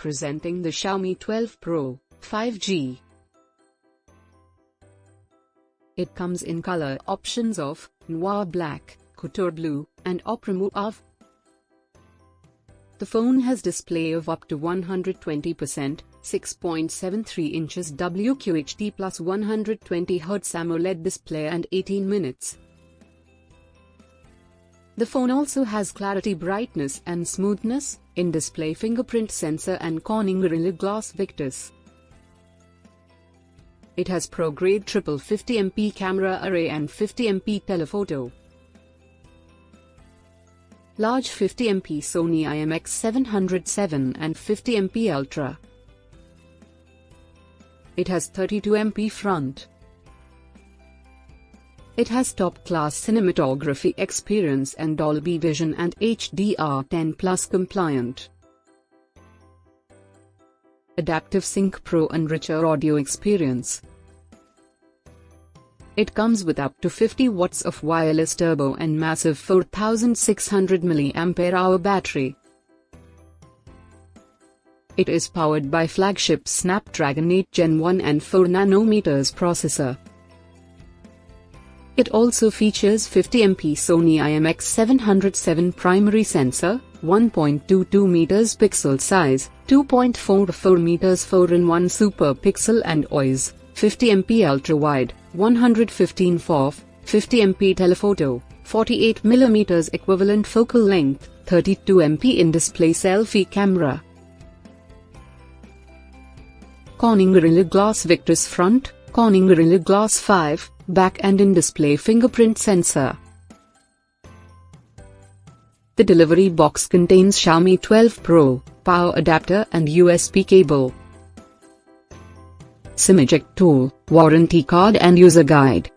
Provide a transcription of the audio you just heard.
Presenting the Xiaomi 12 Pro 5G. It comes in color options of Muave Black, Couture Blue, and Opera Muave. The phone has display of up to 120%, 6.73 inches WQHD plus 120Hz AMOLED display and 18 minutes. The phone also has clarity, brightness and smoothness, in-display fingerprint sensor and Corning Gorilla Glass Victus. It has pro-grade triple 50MP camera array and 50MP telephoto. Large 50MP Sony IMX707 and 50MP Ultra. It has 32MP front. It has top-class cinematography experience and Dolby Vision and HDR10+ compliant. Adaptive Sync Pro and richer audio experience. It comes with up to 50 watts of wireless turbo and massive 4600 mAh battery. It is powered by Flagship Snapdragon 8 Gen 1 and 4nm processor. It also features 50MP Sony IMX707 primary sensor, 1.22 meters pixel size, 2.44 meters 4-in-1 super pixel and OIS, 50MP ultra-wide, 115 FOV, 50MP telephoto, 48mm equivalent focal length, 32MP in-display selfie camera. Corning Gorilla Glass Victus front, Corning Gorilla Glass 5, back and in-display fingerprint sensor. The delivery box contains Xiaomi 12 Pro, power adapter and USB cable. SIM eject tool, warranty card and user guide.